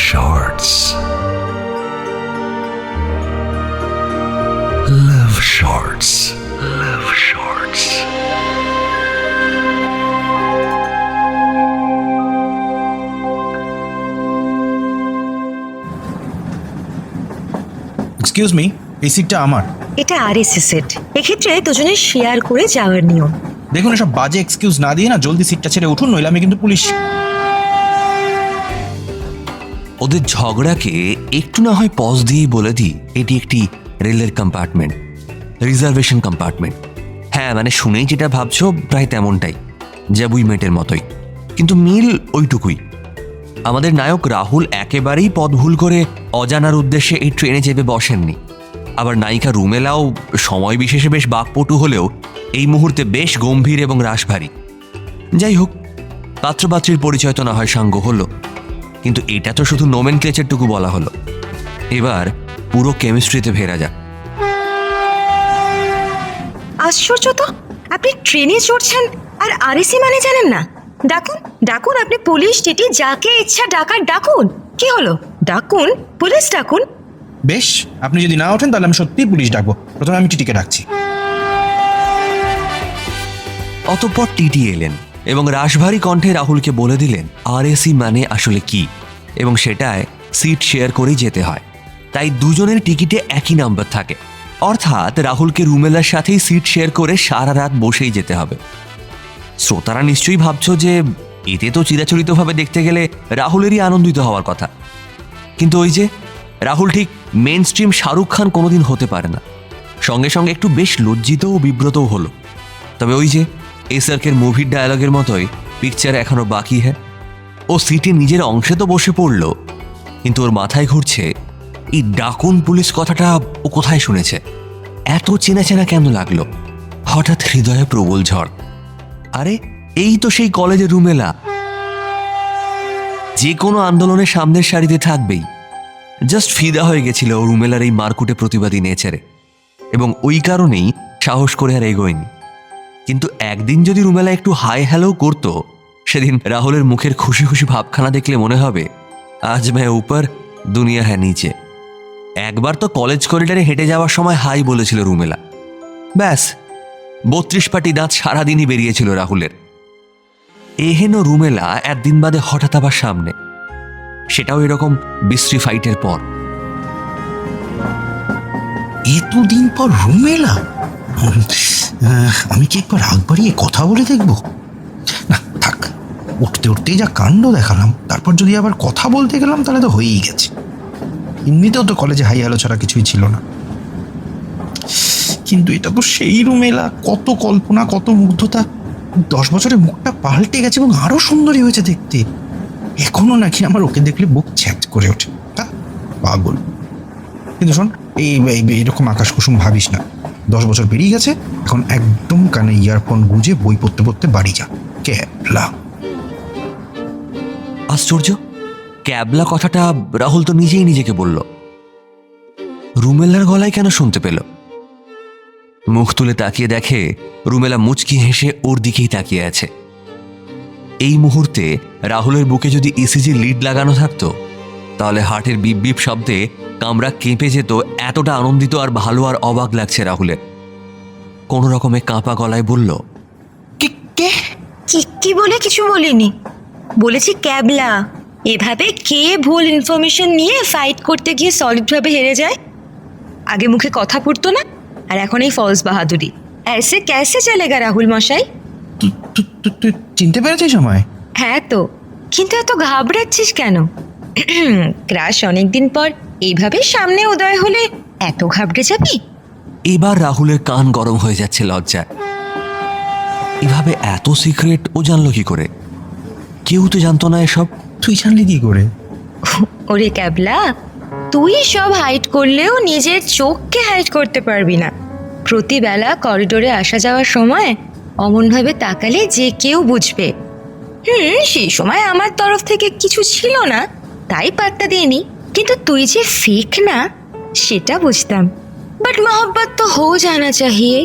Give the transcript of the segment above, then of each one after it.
Shorts, লাভ shorts, লাভ shorts. Excuse me, এই সিটটা আমার। এটা আরএসএস সেট, এক্ষেত্রে দুজনে শেয়ার করে যাওয়ার নিয়ম। দেখুন, এসব বাজে এক্সকিউজ না দিয়ে না জলদি সিটটা ছেড়ে উঠুন, নইলে আমি কিন্তু পুলিশ। ওদের ঝগড়াকে একটু না হয় পজ দিয়েই বলে দিই এটি একটি রেলের কম্পার্টমেন্ট, রিজার্ভেশন কম্পার্টমেন্ট। হ্যাঁ, মানে শুনেই যেটা ভাবছো প্রায় তেমনটাই, জ্যাবুই মেটের মতোই, কিন্তু মিল ওইটুকুই। আমাদের নায়ক রাহুল একেবারেই পথ ভুল করে অজানার উদ্দেশ্যে এই ট্রেনে চেপে বসেননি। আবার নায়িকা রুমেলাও সময় বিশেষে বেশ বাকপটু হলেও এই মুহূর্তে বেশ গম্ভীর এবং রাশভারী। যাই হোক, পাত্রপাত্রীর পরিচয় তো না হয় সাঙ্গ হলো, কিন্তু এটা তো শুধু নোমেনক্লেচারটুকু বলা হলো। এবার পুরো কেমিস্ট্রিতে ফেরা যাক। আশ্চর্য তো, আপনি ট্রেনে চড়ছেন আর আরএসি মানে জানেন না? ডাকুন ডাকুন, আপনি পুলিশ, টিটি, যাকে ইচ্ছা ডাকার ডাকুন। কি হলো, ডাকুন, পুলিশ ডাকুন। বেশ, আপনি যদি না ওঠেন তাহলে আমি সত্যিই পুলিশ ডাকবো। প্রথমে আমি টিটিকে ডাকছি। অতঃপর টিটি এলেন এবং রাশভারী কণ্ঠে রাহুলকে বলে দিলেন আরএসি মানে আসলে কি, এবং সেটায় সিট শেয়ার করেই যেতে হয়। তাই দুজনের টিকিটে একই নাম্বার থাকে, অর্থাৎ রাহুলকে রুমেলার সাথেই সিট শেয়ার করে সারা রাত বসেই যেতে হবে। শ্রোতারা নিশ্চয়ই ভাবছো যে এতে তো চিরাচরিতভাবে দেখতে গেলে রাহুলেরই আনন্দিত হওয়ার কথা, কিন্তু ওই যে রাহুল ঠিক মেন স্ট্রিম শাহরুখ খান কোনোদিন হতে পারে না। সঙ্গে সঙ্গে একটু বেশ লজ্জিত ও বিব্রতও হলো। তবে ওই যে এসআরকের মুভির ডায়ালগের মতোই পিকচার এখনো বাকি হ্যাঁ। ও সিটে নিজের অংশে তো বসে পড়ল, কিন্তু ওর মাথায় ঘুরছে এই ডাকুন পুলিশ কথাটা ও কোথায় শুনেছে, এত চেনা চেনা কেন লাগলো। হঠাৎ হৃদয়ে প্রবল ঝড়। আরে এই তো সেই কলেজের রুমেলা, যে কোনো আন্দোলনের সামনের সারিতে থাকবেই। জাস্ট ফিদা হয়ে গেছিল রুমেলার এই মারকুটে প্রতিবাদী নেচারে, এবং ওই কারণেই সাহস করে আর এগোয়নি। কিন্তু একদিন যদি রুমেলা একটু হাই হ্যালো করতো, সেদিন রাহুলের মুখের খুশি খুশি ভাবখানা দেখলে মনে হবে আজ मैं ऊपर দুনিয়া হ্যাঁ নিচে। একবার তো কলেজ করিডোরে হেঁটে যাওয়ার সময় হাই বলেছিল রুমেলা, ব্যাস 32 পাটি দাঁত সারাদিনই বেরিয়েছিল রাহুলের। এহেন রুমেলা একদিন বাদে হঠাৎ আবার সামনে, সেটাও এরকম বিশ্রী ফাইটের পর। এতদিন পর রুমেলা, আমি কি একবার আগ বাড়িয়ে কথা বলে দেখবো? না থাক, উঠতে উঠতেই যা কাণ্ড দেখালাম, তারপর যদি আবার কথা বলতে গেলাম তাহলে তো হয়েই গেছে। এমনিতেও তো কলেজে হাই হ্যালো ছাড়া কিছুই ছিল না। কিন্তু এটা তো সেই রুমেলা, কত কল্পনা, কত মুগ্ধতা। 10 বছরে মুখটা পাল্টে গেছে এবং আরো সুন্দরী হয়েছে দেখতে। এখনো নাকি আমার ওকে দেখলে বুক ছ্যাঁচ করে ওঠে। পাগল। কিন্তু শোন, এরকম আকাশ কুসুম ভাবিস না। 10 বছর পেরিয়ে গেছে, এখন একদম কানে ইয়ারফোন গুঁজে বই পড়তে পড়তে বাড়ি যা। ক্যাবলা। আশ্চর্য, ক্যাবলা কথাটা রাহুল তো নিজেই নিজেকে বলল। রুমেলার গলায় কেন শুনতে পেল? মুখ তুলে তাকিয়ে দেখে রুমেলা মুচকি হেসে ওর দিকেই তাকিয়ে আছে। এই মুহূর্তে রাহুলের বুকে যদি ইসিজি লিড লাগানো থাকতো, তাহলে হার্টের বিপ বিপ শব্দে কামরা কেঁপে যেত। এতটা আনন্দিত আর ভালো আর অবাক লাগছে রাহুলের। কোনো রকমে কাঁপা গলায় বলল, কি বলে কিছু বলিনি, বলেছি ক্যাবলা। এভাবে কে ভুল ইনফরমেশন নিয়ে ফাইট করতে গিয়ে সলিডভাবে হেরে যায়? আগে মুখে কথা ফুটতো না, আর এখন এই ফলস বাহাদুরি। ऐसे कैसे चलेगा রাহুল মশাই? তুই চিনতে পেরেছিস আমায়? হ্যাঁ তো, কিন্তু এত ঘাবড়াচ্ছিস কেন? ক্রাশ অনেকদিন পর এইভাবে সামনে উদয় হলে এত ঘাবড়ে যাবি? এবার রাহুলের কান গরম হয়ে যাচ্ছে লজ্জায়। এভাবে এত সিক্রেট ও জানলো কি করে? কেউ তো জানতো না এসব। তুই জানলি কি করে? ওরে ক্যাবলা, তুই সব হাইড করলেও নিজের চোখকে হাইড করতে পারবি না। প্রতিবেলা করিডোরে আসা যাওয়ার সময় অমনভাবে তাকালে যে কেউ বুঝবে। সেই সময় আমার তরফ থেকে কিছু ছিল না, তাই পাত্তা দিইনি। কিন্তু তুই যে ফেক না, সেটা বুঝতাম। বাট মোহব্বত তো হো জানা চাহিয়ে।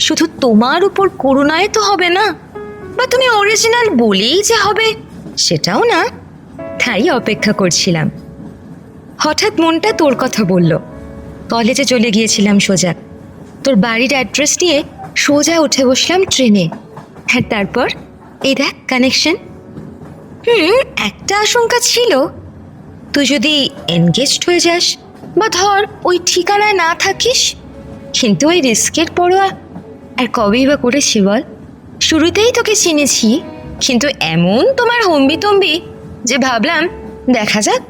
শুধু তোমার উপর করুণায় তো হবে না, বা তুমি অরিজিনাল বলেই যে হবে সেটাও না। তাই অপেক্ষা করছিলাম হঠাৎ মনটা তোর কথা বলল। কলেজে চলে গিয়েছিলাম সোজা। তোর বাড়ির অ্যাড্রেস নিয়ে সোজা উঠে বসলাম ট্রেনে। আর তারপর এই দেখ কানেকশন। একটা আশঙ্কা ছিল, তুই যদি এনগেজড হয়ে যাস বা ধর ওই ঠিকানায় না থাকিস। কিন্তু ওই রিস্কের পরোয়া আর কবেই বা করেছি বল? শুরুতেই তোকে চিনেছি, কিন্তু এমন তোমার হম্বিতম্বি যে ভাবলাম দেখা যাক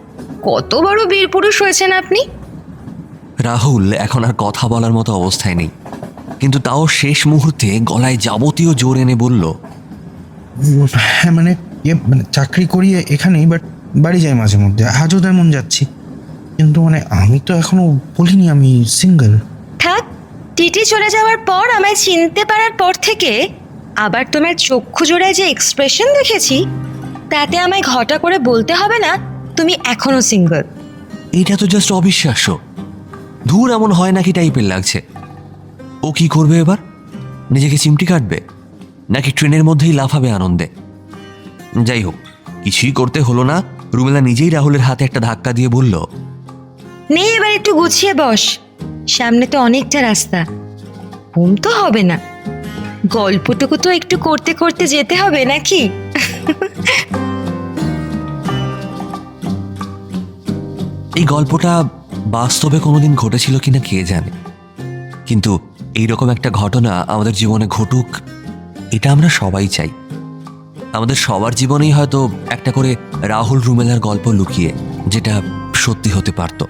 কত বড় বীর পুরুষ হয়েছেন আপনি। রাহুল এখন আর কথা বলার মতো অবস্থায় নেই, কিন্তু তাও শেষ মুহূর্তে গলায় যাবতীয় জোর এনে বলল, হ্যাঁ মানে চাকরি করি এখানেই, বাট বাড়ি যাই মাঝে মধ্যে। আজও তেমন যাচ্ছি, কিন্তু মানে আমি তো এখনো বলিনি আমি সিঙ্গেল। থাক, টিটি চলে যাওয়ার পর আমায় চিনতে পারার পর থেকে আবার তোমার চক্ষু জোড়ায় যে এক্সপ্রেশন দেখেছি, তাতে আমায় ঘটা করে বলতে হবে না তুমি এখনো সিঙ্গেল। এটা তো জাস্ট অবিশ্বাস্য। ধুর, এমন হয় নাকি টাইপের লাগছে। ও কি করবে এবার? নিজেকে চিমটি কাটবে নাকি ট্রেনের মধ্যেই লাফাবে আনন্দে? যাই হোক, কিছুই করতে হলো না। রুমেলা নিজেই রাহুলের হাতে একটা ধাক্কা দিয়ে বলল, নে এবার একটু গুছিয়ে বস, সামনে তো অনেকটা রাস্তা। ঘুম তো হবে না, গল্পটুকু তো একটু করতে করতে যেতে হবে নাকি? এই গল্পটা বাস্তবে কোনোদিন ঘটেছিল কিনা কে জানে, কিন্তু এইরকম একটা ঘটনা আমাদের জীবনে ঘটুক, এটা আমরা সবাই চাই। আমাদের সবার জীবনেই হয়তো একটা করে রাহুল রুমেলার গল্প লুকিয়ে, যেটা সত্যি হতে পারত।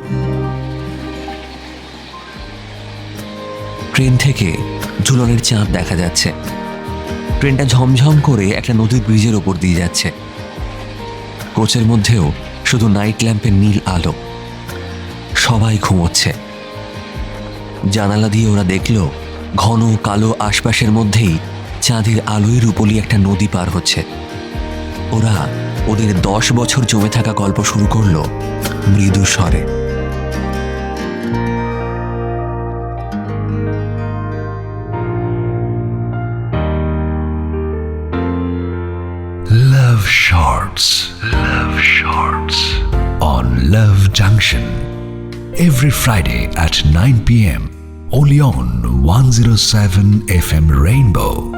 ট্রেন থেকে ঝুলনের চাঁদ দেখা যাচ্ছে। ট্রেনটা ঝমঝম করে একটা নদীর ব্রিজের ওপর দিয়ে যাচ্ছে। কোচের মধ্যেও শুধু নাইট ল্যাম্পের নীল আলো। সবাই ঘুমোচ্ছে। জানালা দিয়ে ওরা দেখল ঘন কালো আশপাশের মধ্যেই চাঁদের আলোয় রূপলি একটা নদী পার হচ্ছে। ওরা ওদের 10 বছর জমে থাকা গল্প শুরু করলো মৃদু স্বরে। Love Shorts. Love Shorts. On Love Junction. Every Friday at 9 p.m. Only on 107 FM Rainbow.